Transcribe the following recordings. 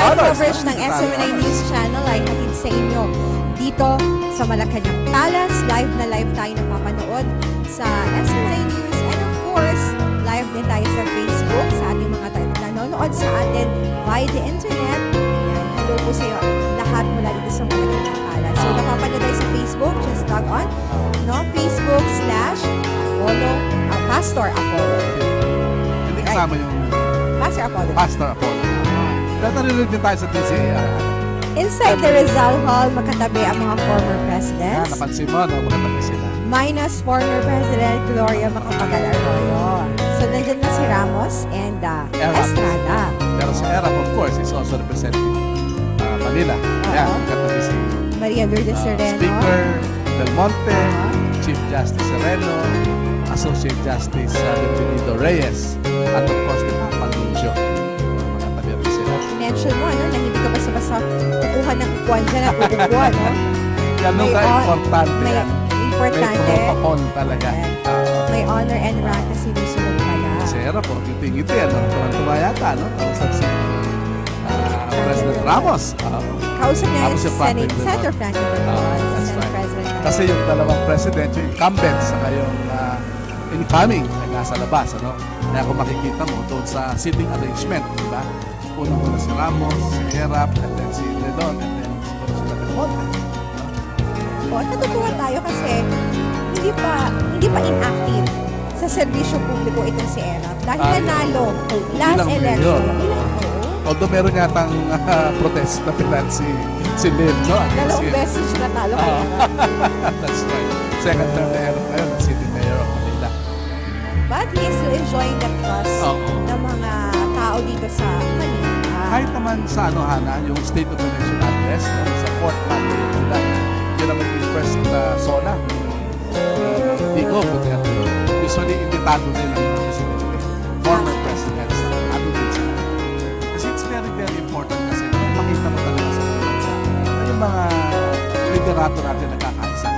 Live honors. coverage ng SMNI News Channel ay hatid sa inyo dito sa Malacanang Palace. Live na live tayo napapanood sa SMNI News and of course, live din tayo sa Facebook sa ating mga nanonood sa atin via the internet. Yan, hello po sa iyo lahat mula dito sa Malacanang Palace. So napapanood tayo sa Facebook, just log on, no? Facebook/Apollo, Pastor Apollo. Hindi kasama yung Pastor Apollo. Pastor Apollo. Narinig din tayo sa TCAR. Inside the Rizal Hall, makatabi ang mga former presidents. Napansin mo, no? Magkatabi sila. Minus former President Gloria Macapagal Arroyo. So, nandyan na si Ramos and Estrada. Pero si Erap, of course, is also representing Manila. Yan, magkatabi si Maria Lourdes Sereno. Speaker Del Monte, Chief Justice Sereno, Associate Justice Benito Reyes, at of course, the Panuncio. Magkatabi rin sila. Mention mo, ano, na hindi ka basta-basta kukuha ng kukuhan dyan at kukuha, no? Yan nung ka-importante May yan. May importante. protocol talaga. May honor and rank na sinusunod pala. Si Erap, ngiti-ngiti, ano? Tuwan-tuwa yata, no? Kausap si President Ramos. Kausap niya Tapos si si Franklin Senator Franklin Berton, that's Senate right. President. Kasi yung dalawang president, yung incumbent sa kayong incoming ay nasa labas, ano? Kaya kung makikita mo doon sa seating arrangement, di ba? Unang-una si Ramos, si Erap, and then si Redon, and then siguro si Del Monte. O, natutuwa tayo kasi hindi pa inactive sa serbisyo publiko itong si Erap. Dahil nanalo last Ilang election. mayor. Although meron yatang protest na pinan si Lim, no? Dalawang beses siya natalo kay Erap. That's right. Second term na Erap ngayon, ang city mayor of Manila. But he is still enjoying the trust Oo. ng mga tao dito sa Manila. Kahit naman sa ano, Hana, yung State of the Nation Address, no, sa fourth Monday of July, yun naman yung first SONA. Hindi ko, usually invitado din ang mga presidente, former presidents, ano din sila. Kasi it's very, very important kasi makita mo talaga sa bansa na yung mga liderato natin nagkakaisa.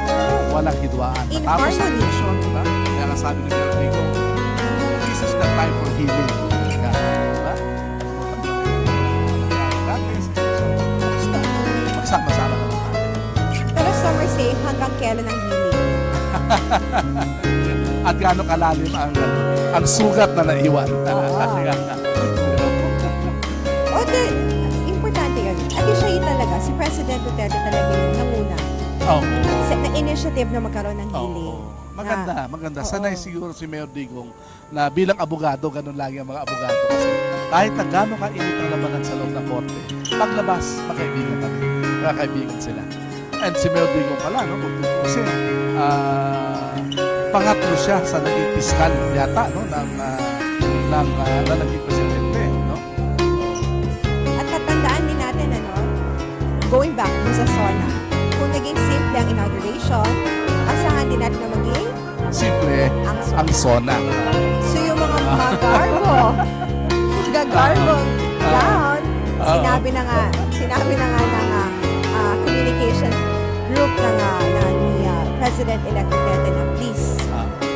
Walang hidwaan. In Tapos ang harmony. mission, diba? Kaya nga sabi ni Mayor Rico, this is the time for healing. Diba? Magsama-sama na lang tayo. Pero some are saying hanggang kailan ang healing? At gaano kalalim ang sugat na naiwan. O, importante yun. At siya yun talaga, si President Duterte talaga yung namuna Oo. sa initiative na magkaroon ng healing. Oo. Maganda, maganda. Oo. Sanay siguro si Mayor Digong na bilang abogado, ganun lagi ang mga abogado. Kasi kahit na gano'ng kainit ang labanan sa loob ng korte, paglabas, magkaibigan pa rin. Magkaibigan sila. And si Mayor Digong pala, no? Kung tutusin, pangatlo siya sa naging piskal yata, no? Na naging presidente, no? At tatandaan din natin, going back dun sa SONA, kung naging simple ang inauguration, asahan din natin na maging Simple ang SONA. So yung mga magarbo down, sinabi na nga ng communication group ni President-elect Duterte na please,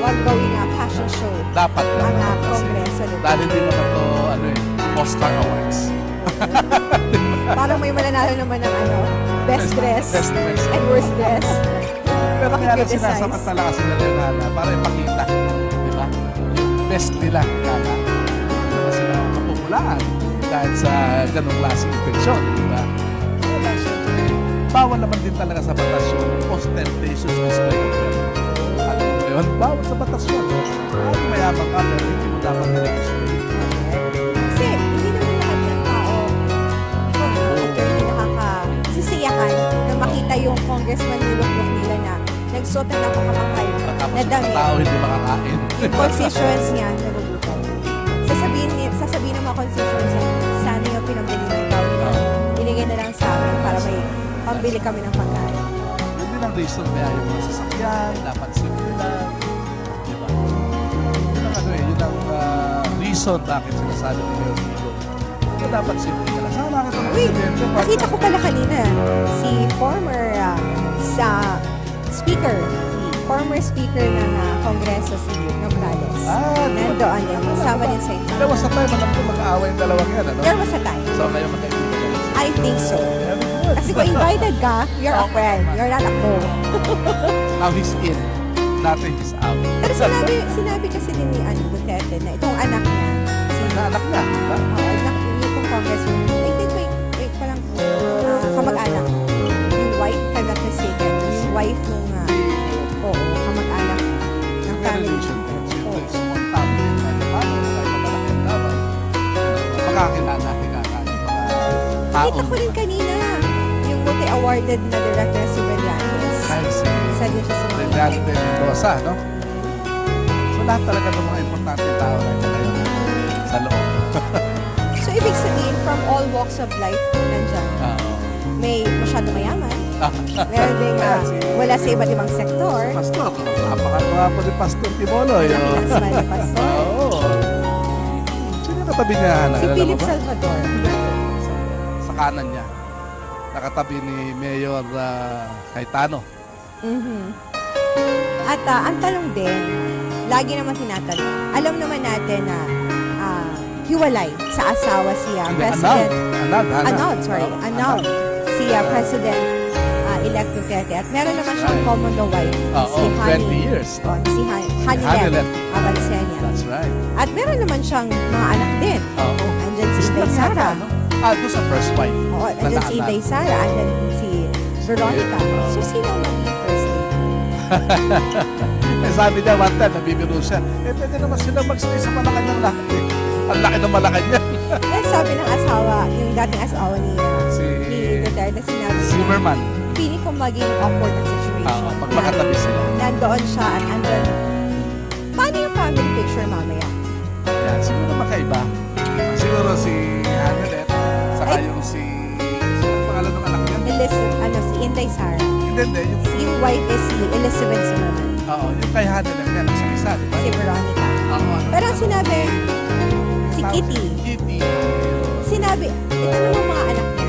wag gawing fashion show Dapat lang. ang Kasi Kongreso. dahil hindi naman to, Oscar Awards. Parang may mananalo naman ng best dress Best dress. and worst dress. Pero kaya na Makikriticize. sinasamantala kasi nila yung Hana para ipakita, di ba? Yung best nila, kaya na sila kapupulaan dahil sa ganong klaseng intensyon, di ba? Wala, syempre, bawal naman din talaga sa batas yung ostentatious display of wealth. Alam mo yun? Bawal sa batas yun. Ay, mayaman ka, pero hindi mo dapat nila-display. Kasi hindi naman lahat ng tao attorney nakakasisiyahan na makita yung congressman nilukbok nila na nagsuot na napakamakal Tapos na yung damit. tao hindi makakain. Yung constituents niya nagugutom. Sasabihin ng mga constituents niya, sana yung pinambili ng tawag niya. Binigay na lang sa amin para may pambili kami ng pagkain. Yun din ang reason kaya yung mga sasakyan, dapat simple lang. Di ba? Yun ang yun ang reason bakit sinasabi ni Mayor Digo na dapat simple ka lang. Sana nakita ng Wait, presidente. nakita ko pala kanina si former former speaker ng Kongreso si Nograles. Nandoon din, sama din sa ito. There was a time, alam ko, mag-aaway yung dalawang yan, ano? There was a time. So, kayo magkaibigan. I think so. Very good. Kasi kung invited ka, you're a friend. You're not a foe. Now he's in. Dati he's out. Pero sinabi kasi din ni Duterte na itong anak niya, si Anak niya, di ba? anak itong congressman, I think wait parang kamag-anak. Yung wife, if I'm not mistaken, yung wife nung, kamag-anak ng family. Oo. Nakita ko rin kanina yung multi-awarded na director si Belianes. Isa din siya sa mga Brillante Mendoza, no? So lahat talaga ng mga importante tao na ngayon sa loob. So, ibig sabihin, from all walks of life, nandyan. May masyado mayaman. Meron din wala sa iba't ibang sektor. Pastor, napakagawa po ni Pastor Tiboloy. Nakita sa mga pastor. Oo. Sino katabi niya, Hana? Si Alam mo Philip ba? Salvador. Sa kanan niya. Nakatabi ni Mayor Cayetano. Mhm. At ang tanong din, lagi naman tinatanong, alam naman natin na hiwalay sa asawa siya, President. Annulled si President-elect Duterte. At meron naman siyang common law wife, si 20 years. Si Hanilet Abansenia. That's right. At meron naman siyang mga anak din. Oo. Andyan si Inday Sara. Doon sa first wife. Oo, andyan si Inday Sara. Andyan si Veronica. So, sino ang magiging first lady? Sabi niya, one time, nabibiro siya. Pwede naman sila magstay sa Malacanang lahat eh. Ang laki ng Malacanang. Sabi ng asawa, yung dating asawa ni Duterte, sinabi niya, Zimmerman. feeling ko maging awkward ang situation. Pag makatabi sila. Nandoon siya at andun. Paano yung family picture mamaya? Yan, siguro makaiba. Siguro si Hanilet, saka yung si... Sino ang pangalan ng anak niya? Si Inday Sara. Hindi. Yung wife is si Elizabeth Zimmerman. Oo, yung kay Hanilet yan, isang isa, di ba? Si Veronica. Oo. Pero ang sinabi, si Kitty. Sinabi, ito naman mga anak niya.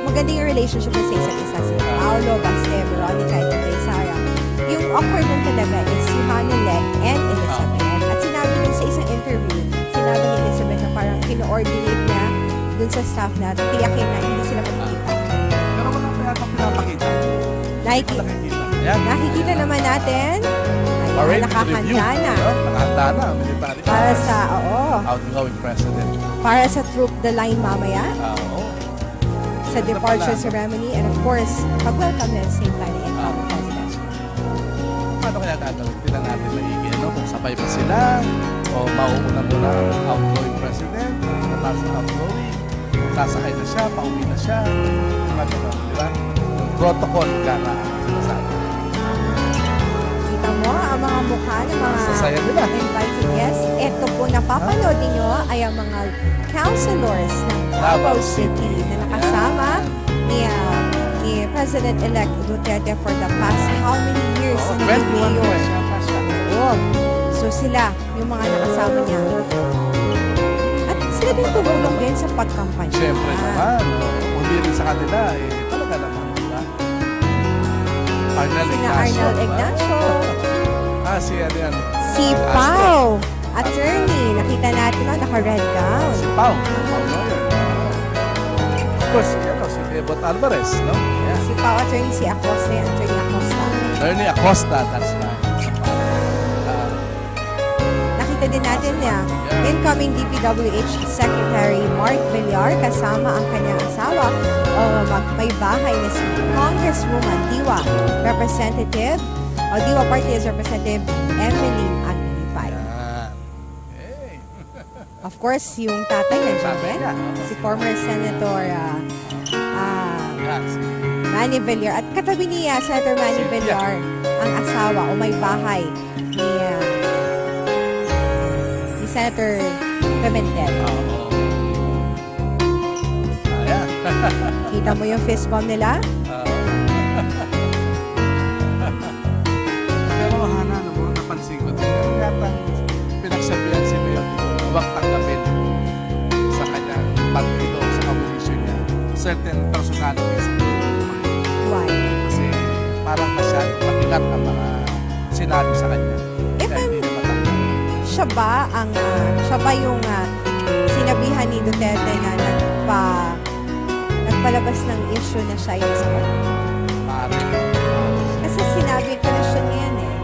Magandang yung relationship sa isa't isa. Si Paolo, Baste, Veronica, at kay Sara. Yung awkward nun talaga is si Hanilet and Elizabeth. At sinabi nun sa isang interview, sinabi ni Elizabeth na parang kino-ordinate niya dun sa staff na tiyakin na hindi sila magkikita. Pero wala pa yata pinapakita. Nakikita naman natin. Ayan, nakahanda na. Nakahanda na, military. Para sa, outgoing president. para sa Troop the Line mamaya. Oo. Sa departure ceremony. And of course, pag-welcome na at the same time ng incoming president. Paano kaya gagawin? Tingnan natin maigi, no? Kung sabay pa sila, o mauuna muna ang outgoing president, tapos outgoing, sasakay na siya, pauwi na siya, mga gano'n, di ba? Yung protocol ka na sinasabi. Kita mo ang mga mukha ng mga Sasaya nila. invited guests. Ito po napapanood ninyo ay ang mga councilors ng Davao City na nakasama ni President-elect Duterte for the past how many years na naging 21 mayor. years yata siya. Oo. So sila, yung mga nakasama niya. At sila din tumulong din sa pagkampanya. Siyempre naman, hindi rin sa kanila, talaga naman, di ba? Sina Arnel Ignacio. Si ano yan? Si Pao. Attorney. Nakita natin naka-red gown. Si Pao lawyer. Of course, si Bebot Alvarez, no? Yeah. Si Pao Attorney, si Acosta, Attorney Acosta. Attorney Acosta, that's right. Nakita din natin niya, incoming DPWH Secretary Mark Villar kasama ang kanyang asawa o may bahay na si Congresswoman Diwa Representative o Diwa Party is Representative Emeline Aglipay. Hey. Of course, yung tatay nandiyan Tatay din. niya. Si former Senator Yan, si Manny Villar. At katabi ni Senator Manny Cynthia. Villar, ang asawa o may bahay ni Senator Pimentel. Ayan. Kita mo yung fist bump nila? Pero Hana, napansin ko din, yata pinagsabihan si Mayor huwag tanggapin sa kanyang partido, sa opposition niya, certain personalities. Why? Kasi parang masyadong mabigat ang mga sinabi sa kanya. If Kaya hindi niya matanggap. siya ba yung sinabihan ni Duterte na nagpalabas ng issue na siya yung sagot. Pare. Kasi sinabi ko na siya niyan eh.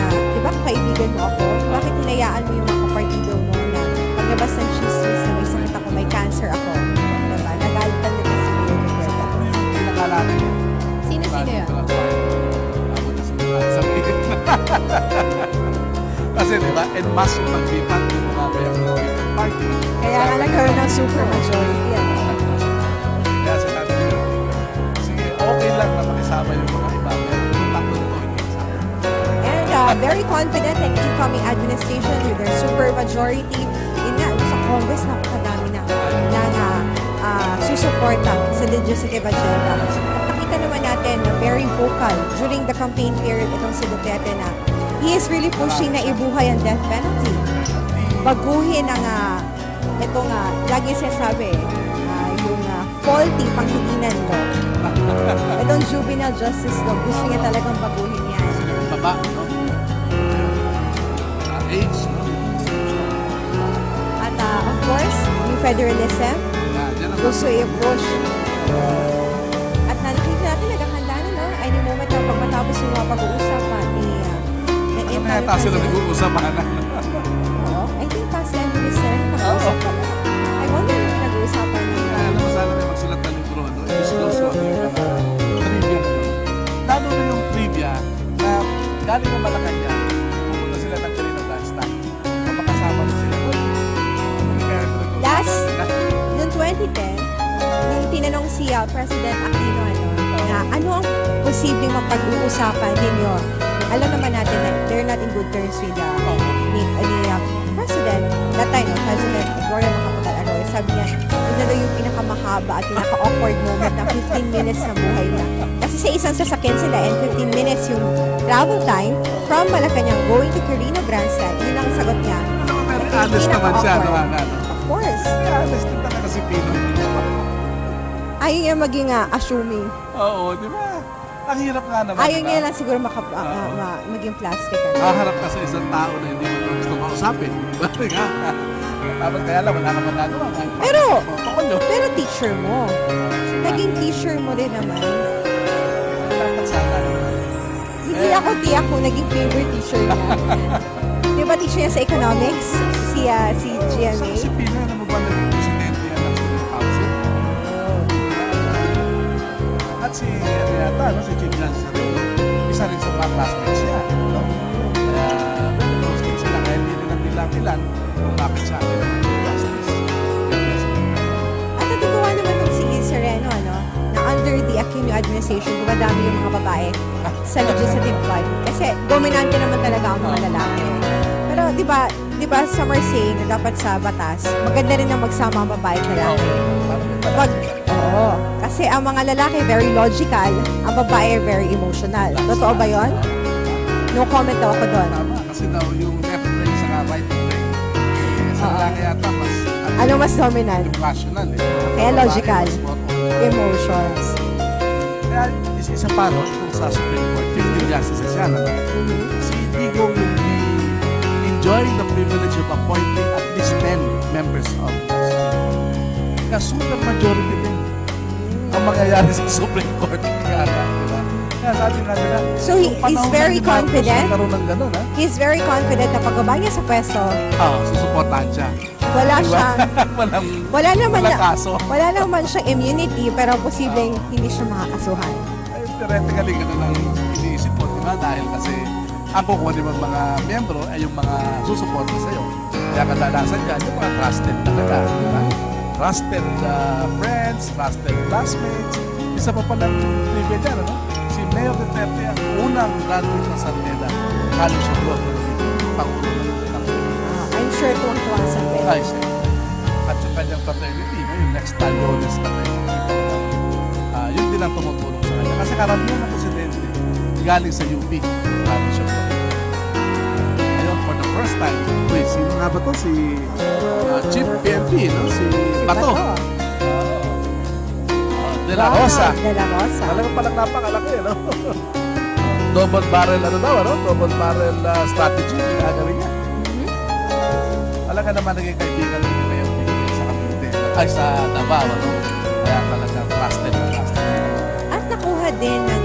Di ba kaibigan mo ako? Bakit hinayaan mo yung mga kapartido mo na paglabas ng chismis na may sakit ako, may cancer ako? Diba? Nagalitan nila si Mayor Roberta. Yung pinakalaki. Sino-sino yun? Ako na sabihin. Kasi diba, en mass yung pagbitan ng mga member ng People Party. Kaya nga nagkaroon ng super majority yan eh. Kaya sinabi nila, sige, okay lang na makisama yung mga iba. Pero yung tatlo nito, hindi kasama. And very confident in incoming administration with their super majority. Yun nga, sa Congress, napakadami na susuporta sa legislative agenda. At nakita naman natin na very vocal during the campaign period itong si Duterte na he is really pushing na ibuhay ang death penalty. Baguhin ang itong lagi sinasabi yung faulty panghiginan law. Itong juvenile justice law, gusto niya talagang baguhin yan. Baba, no? Age, no? At of course, yung federalism, Yan ang gusto i-push. At nakikita natin, naghahanda na, no? Any moment na pag matapos yung mga pag-uusap ni Ano na yata sila nag-uusap, Hana? Oo, I think past 10 minutes na rin pag-uusap pa. I wonder if nag-uusapan nila. Alam mo, sana may magsulat ng libro, no? I-disclose ko yung mga trivia na yun. Lalo na yung trivia na galing ng Malacanang, pupunta sila ng Carino Blastan. Mapakasama na sila. Last, noong 2010, nung tinanong si President Aquino na ano ang posibleng mapag-uusapan ninyo, alam naman natin na they're not in good terms with ni President. That time, President Gloria Macapagal Arroyo, sabi niya, yun na daw yung pinakamahaba at pinaka-awkward moment na 15 minutes na buhay niya. Kasi sa isang sasakyan sila and 15 minutes yung travel time from Malacanang going to Carino Grandstand, yun ang sagot niya. Ano mo, very honest naman siya, no, Hana? Of course. Very honest din talaga si Pino. Ayaw niya maging assuming. Oo, di ba? Ang hirap nga naman. Ayaw diba? niya lang siguro maging plastic. Haharap ka sa isang tao na hindi mo gusto makausapin. Diba? Dapat kaya lang, wala ka magagawa. Pero teacher mo. Naging teacher mo rin naman. Dapat sana. Hindi ako naging favorite teacher niya. Di ba teacher niya sa economics? Si GMA? Si Pino, ano mo ba naging presidente yan ng student council? At si, ano yata, no, si Chief Justice Arroyo, isa rin sa mga classmates niya. No? Kaya, very close din sila. Kaya hindi rin napilang-pilan kung bakit siya akin ang justice. At natutuwa naman nung si Sereno, na under the Aquino administration, dumadami yung mga babae sa legislative body. Kasi dominante naman talaga ang mga lalaki. Pero di ba some are saying na dapat sa batas, maganda rin na magsama ang babae at lalaki. Kasi ang mga lalaki very logical, ang babae very emotional. Totoo ba yon? No comment daw ako doon. Tama, kasi daw yung left brain sa right brain, sa lalaki yata mas, Ano mas dominant? yung rational eh. Kaya Babae, logical. mas motor. Emotions. Kaya isa pa no, kung sa Supreme Court, 15 justices yan. Ano? Si Digo will be enjoying the privilege of appointing at least 10 members of the Supreme Court. Kaya super majority din ang mangyayari sa Supreme Court. Kaya sabi nga nila, So he's very confident. Karoon ng ganun, ha? He's very confident na pagbaba niya sa pwesto, Susuportahan siya. wala Diba? siyang Walang kaso. wala naman siyang immunity pero posibleng hindi siya makakasuhan. Ay, theoretically, ganun ang iniisip mo, di ba? Dahil kasi ang kukuha din ng mga miyembro ay yung mga susuporta sa'yo. Kaya kadalasan dyan, yung mga trusted talaga, di ba? Trusted friends, trusted classmates. Isa pa pala yung trivia dyan, ano? Si Mayor Duterte ang unang graduate ng Santela College of Law. Pangulo ng I'm sure tuwang-tuwa sa pwede. Ay, siya. At yung kanyang fraternity, no? Yung next taliones fraternity. Yun din ang tumutulong sa kanya. Kasi karamihan ng presidente galing sa UP. College of Law. Ngayon, for the first time, wait, sino nga ba to? Si Chief PNP, no? Si Bato. De La Rosa. De La Rosa. Talagang palang napakalaki, no? Double barrel, ano daw, ano? Double barrel strategy. Gagawin niya. Talaga naman naging kaibigan ng Mayor Pilipinas sa Cavite. Ay, sa Davao, ano? Kaya talaga trusted na trusted. At nakuha din ng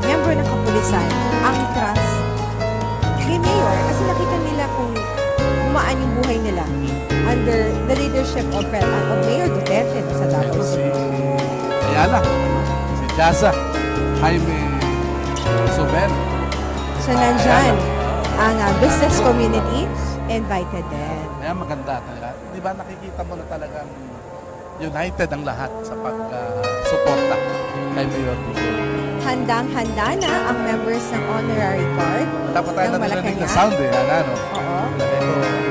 member ng kapulisan ang trust kay Mayor kasi nakita nila kung gumaan yung buhay nila under the leadership of Mayor Duterte sa Davao Ayun, si City. Ayala, si Jaza, Jaime Soben. So nandyan ang business community invited din. Kaya maganda talaga. Di ba nakikita mo na talagang united ang lahat sa pag-suporta kay Mayor Digo. Handang-handa na ang members ng honorary guard. Dapat tayo ng narinig na Malacanang. sound eh. Ano? Oo. Ito,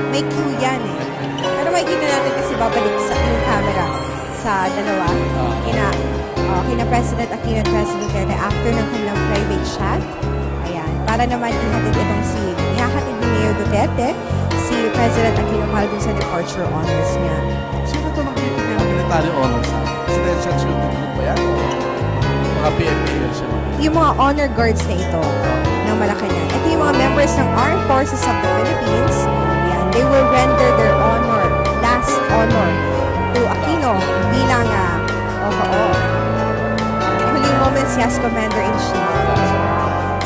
May cue yan eh. Pero makikita natin kasi babalik sa yung camera sa dalawa. Kina President Aquino at President Duterte after ng kanilang private chat. Ayan. Para naman ihatid ihahatid ni Mayor Duterte si President Aquino para dun sa departure honors niya. sino to nang bibigyan ng military honors? Presidential shooting group ba yan? Mga PMA yan siya. Yung mga honor guards na ito ng Malacanang. Ito yung mga members ng Armed Forces of the Philippines. Ayan. They will render their last honor to Aquino bilang huling moments yes, Commander-in-Chief.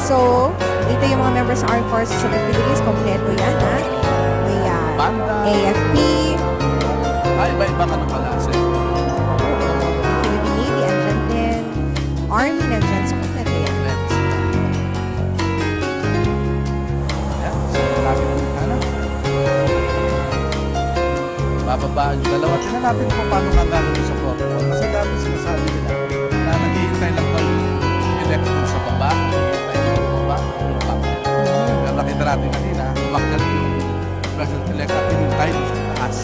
So, ito yung mga members ng Armed Forces of the Philippines. Kompleto yan, ha? May Banda. AFP, Iba-iba ka na pala. Philippine Navy, andyan din. Army, nandyan. So, kompleto yan. Ayan, so malapit na ano. Bababaan yung dalawa. Tingnan natin kung paano magkano yung support. Kasi dati sinasabi nila na naghihintay lang ba yung elect sa baba, naghihintay lang yung baba, yung top. Pero nakita natin kanina, umakyat yung President-elect at yung title sa taas.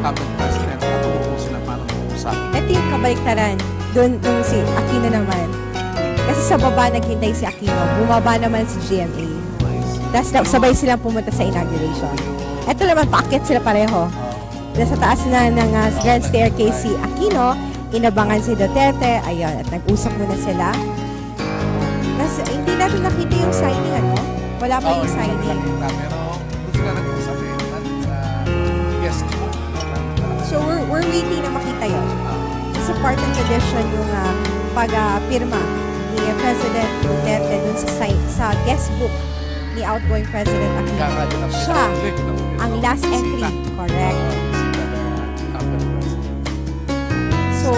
Incumbent President at umupo sila para mag-usap. Ito yung kabaliktaran. Doon si Aquino naman. Kasi sa baba naghintay si Aquino. Bumaba naman si GMA. Tapos sabay silang pumunta sa inauguration. Ito naman, paakyat sila pareho. Sa taas na ng grand staircase si Aquino, inabangan si Duterte. Ayun, at nag-usap muna sila. Tapos hindi natin nakita yung signing, ano? Wala pa yung signing. Pero doon sila nag-usap sa guest book. So we're waiting na makita yun. Sa part ng tradition yung pag-pirma ni President Duterte dun sa guest book ni outgoing President Aquino. Kakado ng Siya, pinag-click ng ang last entry. Correct. So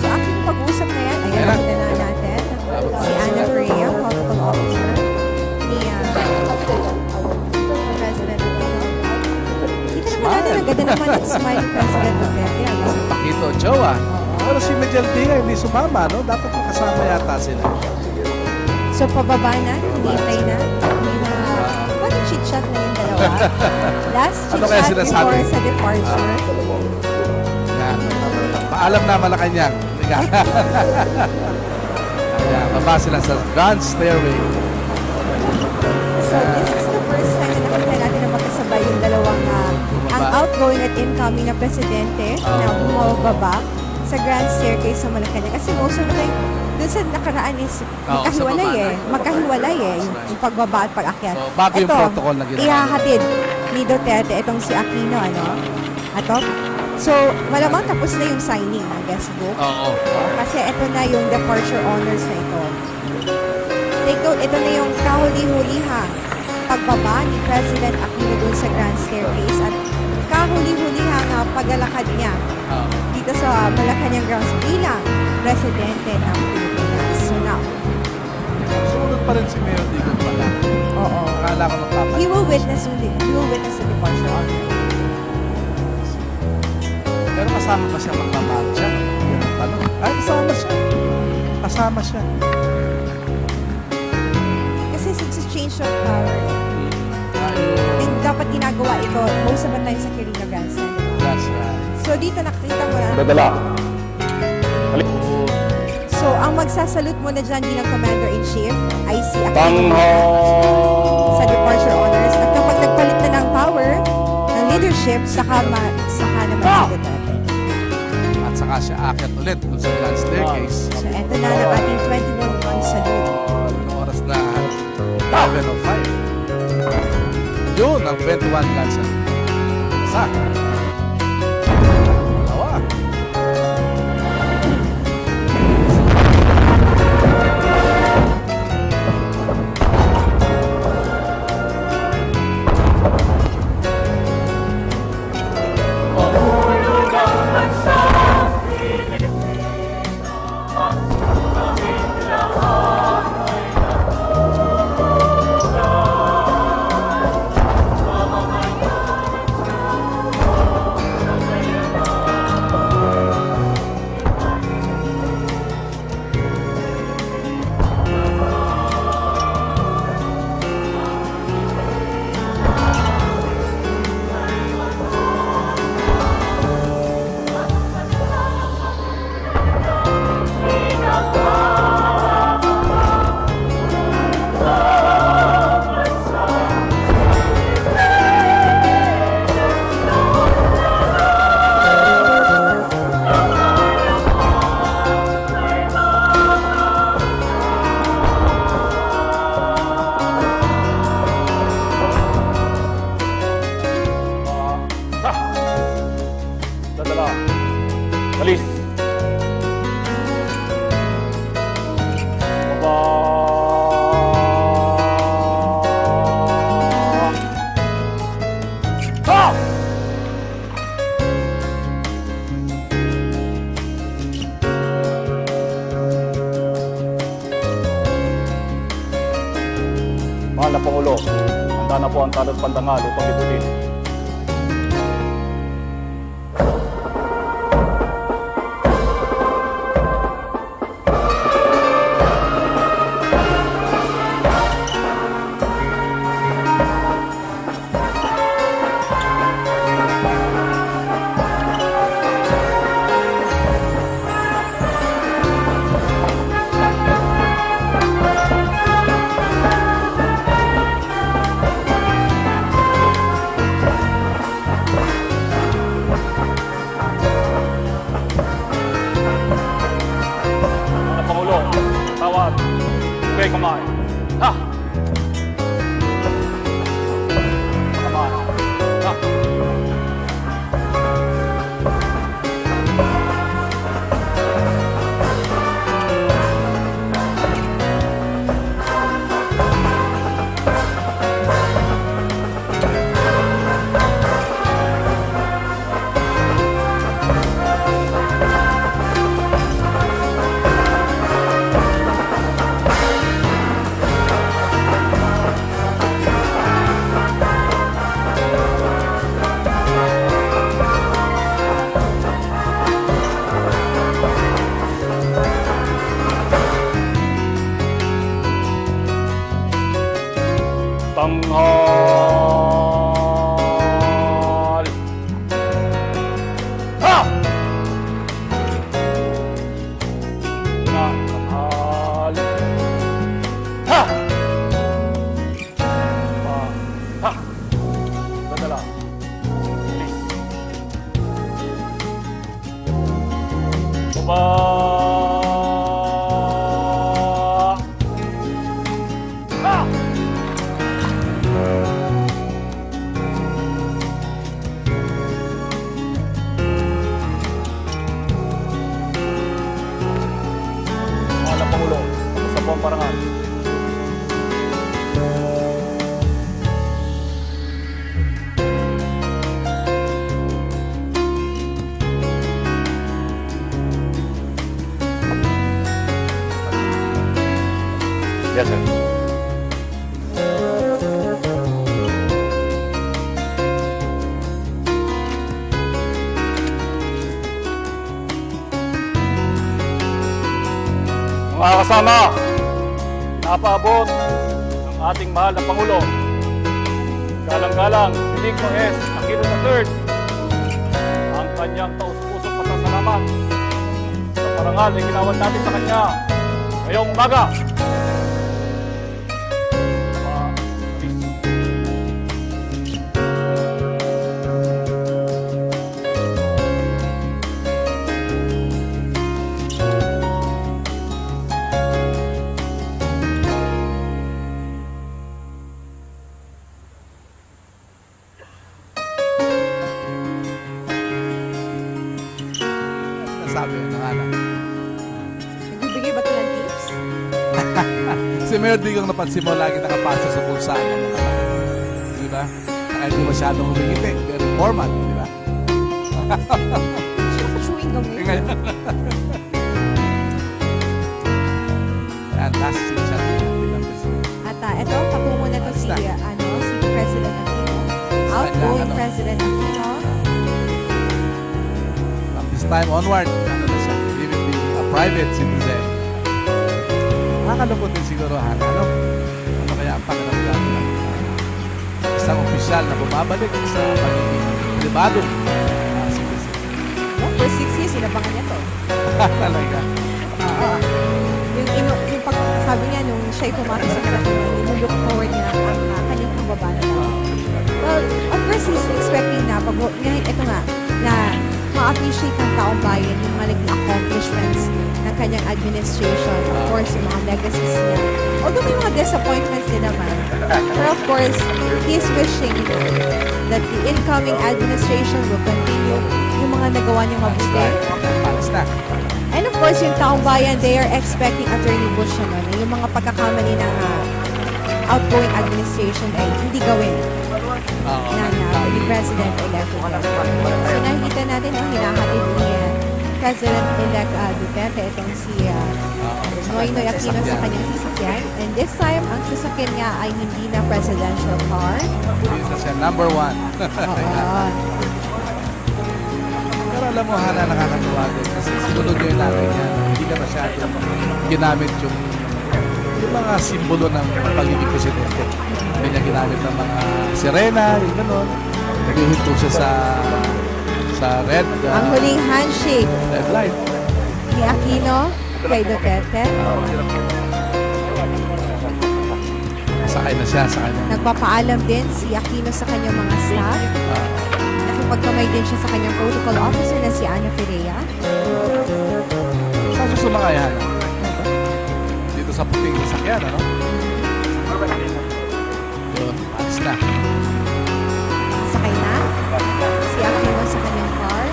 actually pag-uusap na yan, ayan, Ayan na. nakita na natin. Si Ana Freya, protocol officer ni President Aquino. Kita naman natin, ang ganda naman ng smile ni President Duterte. Ano? Pakito, Jowa. Pero si Miguel Diaz hindi sumama, no? Dapat makasama yata sila. So, pababa na, hintay na. Parang chit-chat na yung dalawa. Last Ano kaya chit-chat sinasabi? before sa departure. Yan. Paalam na Malacanang. Liga. Ayan, baba sila sa Grand Stairway. So, this is the first time na nakita natin na magkasabay yung dalawang ang outgoing at incoming na presidente na bumababa sa Grand Staircase sa Malacanang. Kasi most of the time, dun sa nakaraan is magkahiwalay eh. Yung pagbaba at pag-akyat. So, bago yung protocol na ginawa. Ihahatid ni Duterte itong si Aquino, ano? Ato? So, malamang tapos na yung signing ng guest book. Oo. Kasi ito na yung departure honors na ito. Take note, ito na yung kahuli-huliha pagbaba ni President Aquino dun sa Grand Staircase at kahuli-huliha nga paglalakad niya dito sa Malacanang Grounds bilang presidente ng Pilipinas. So now, Sumunod pa rin si Mayor Digo pala. oo. Akala ko nagpapalit. He will witness the departure honor. Pero kasama ba siya magmamarcha? Yan ang tanong. Ay, kasama siya. Kasama siya. Kasi it's a change of power. Ayun. And dapat ginagawa ito most of the time sa Quirino Grandstand. That's right. So dito nakita mo na. Dadala. So ang magsasalute mo na dyan bilang Commander-in-Chief ay si Aquino Bangho! sa departure honors. At kapag nagpalit na ng power, ng leadership, saka naman si Duterte. At saka siya akit ulit dun sa Grand Staircase. So eto na ang ating 21-1 salute. Anong oras na 11:05. Yun ang 21 Grand Salute. Sa Ha! Mahal na Pangulo, handa na po ang tanod pandangal upang liputin. Mga Pangulo, tawad, bigay kamay. Ha! Kamay. Ha! Tanghal. Ha! Na, tanghal. Ha! Ha! Dadala. Bilis. Baba. Ha! Mahal na Pangulo, kamusta po ang parangal? Yes, sir. Mga kasama, napaabot ng ating mahal na Pangulo. Galang-galang, Benigno S. Aquino III, ang kanyang taus-pusong pasasalamat sa parangal na ginawan natin sa kanya ngayong umaga. Please. Sabi ng anak. Nagbibigay ba ito ng tips? Si Mayor Digong napansin mo lagi nakapasa sa bulsa. Di ba? Kaya hindi masyadong humingiti. Very formal, di ba? Siya ka-chewing gum eh. Ngayon. Fantastic siya. At ito, patungo na to si, si President Aquino. Outgoing Ano? President Aquino. From this time onward, ano na siya, he will be a private citizen. Nakakalungkot din siguro, ano kaya ang pakiramdam ng isang opisyal na bumabalik sa pagiging pribado citizen. No, for 6 years, inabangan niya to. Talaga. Yung sabi niya, nung siya'y pumasok sa Pilipinas, nilook forward niya ang kanyang pagbaba na lang. Well, of course, he's expecting na, ito nga, na ma-appreciate ng taong bayan yung mga naging accomplishments ng kanyang administration. Of course, yung mga legacies niya. Although may mga disappointments din naman. But of course, he's wishing that the incoming administration will continue yung mga nagawa niyang mabuti. Palis na. And of course, yung taong bayan, they are expecting Attorney Bush naman na yung mga pagkakamali ng outgoing administration ay hindi gawin ng ni President-elect Duterte. So nakikita natin ang hinahatid ni President-elect Duterte itong si Noynoy Aquino sa kanyang sasakyan. And this time, ang sasakyan niya ay hindi na presidential car. Hindi na siya number 1. Oo. Pero alam mo, Hana, nakakatuwa din kasi sinunod nyo yung natin yan. Hindi na masyado ginamit yung mga simbolo ng pagiging presidente. Hindi niya ginamit ng mga sirena, yung gano'n. Naghihinto siya sa red Ang huling handshake red light. ni Aquino kay Duterte. Sakay na siya, sakay na. Nagpapaalam din si Aquino sa kanyang mga staff. Nakipagkamay din siya sa kanyang protocol officer na si Ana Ferreira. Saan siya sumakay, Hana? Dito sa puting sasakyan, ano? Yun, alis na. Sakay na si Aquino sa kanyang car,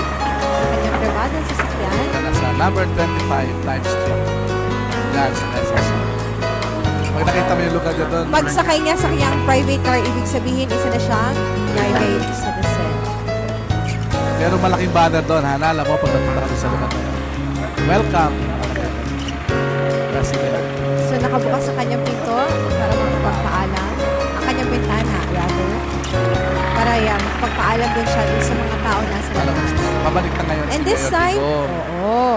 sa kanyang privadong sasakyan. Ito na sa number 25 Times Street. Yan, sa SSO. Pag nakita mo yung lugar niya doon, Pagsakay niya sa kanyang private car, ibig sabihin isa na siyang private citizen. meron malaking banner doon. Hana, alam mo, pag napunta kami sa lugar na yun. Welcome, President. So nakabukas sa kanyang pinto para makapagpaalam. Ang kanyang bintana, rather. Para yan, makapagpaalam din siya dun sa mga tao na sa Alam mo, labas. pabalik na ngayon. And si this Mayor time, Tigo. oo.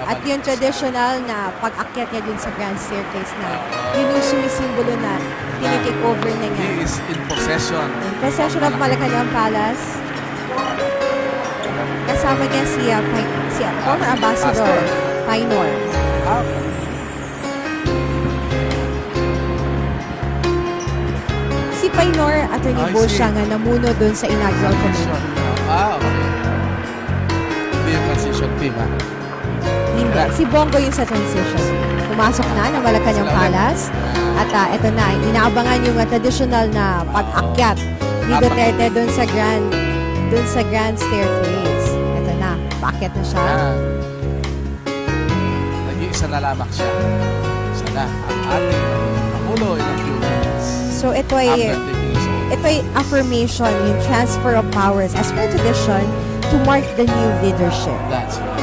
At yung traditional na pag-akyat niya dun sa grand staircase na yun yung sumisimbolo na tinitake over na niya. He is in possession. In possession of Malacanang Palace. Kasama niya si former ambassador, Painor. Ah, Si Painor, Attorney I Bo see. siya nga namuno dun sa inaugural transition. committee. Okay. Hindi yung transition team, ha? Hindi. Si Bongo yung sa transition. Pumasok na ng Malacanang Sila ulit. Palace. At ito na, inaabangan yung traditional na pag-akyat ni Duterte dun sa grand staircase. Ito na, paakyat na siya. Yan. Nag-iisa na lamang siya. Isa na ang ating Pangulo in a few minutes. So ito After ay taking his oath. ito ay affirmation, yung transfer of powers as per tradition to mark the new leadership. That's right.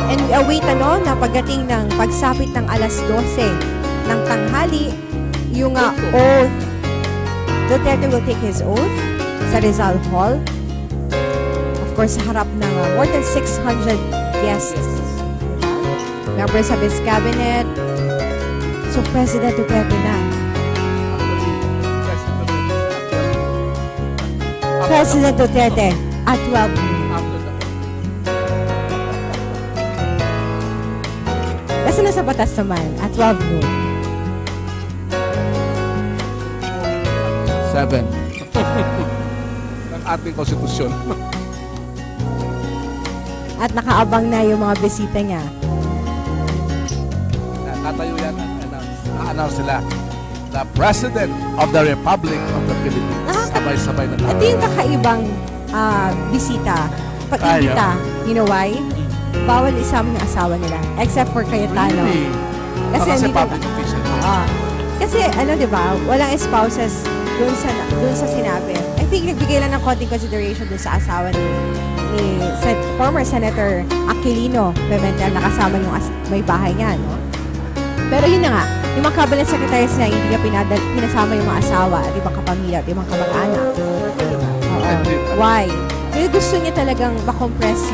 And we await na pagdating ng pagsapit ng alas 12 ng tanghali, yung oath, Duterte will take his oath sa Rizal Hall. Of course, sa harap ng more than 600 guests. Diba? Members of his cabinet. So, President Duterte na. President Duterte at 12 noon. Kasi nasa batas naman at 12 noon. 7. Ng ating konstitusyon. At nakaabang na yung mga bisita niya. Nakatayo yan at na-announce sila. The President of the Republic of the Philippines. Sabay-sabay na Ito yung kakaibang bisita. Pag-imbita. You know why? Bawal isama yung asawa nila. Except for Cayetano. Really? Kasi Kasi hindi public official. Kasi ano, 'di ba? Walang spouses doon sa sinabi. I think nagbigay lang ng konting consideration doon sa asawa ni former Senator Aquilino Pimentel na kasama yung may bahay niya, no? Pero yun na nga, yung mga cabinet secretaries niya, hindi niya pinasama yung mga asawa at ibang kapamilya at ibang kamag-anak. Oo. Why? Kasi gusto niya talagang makompress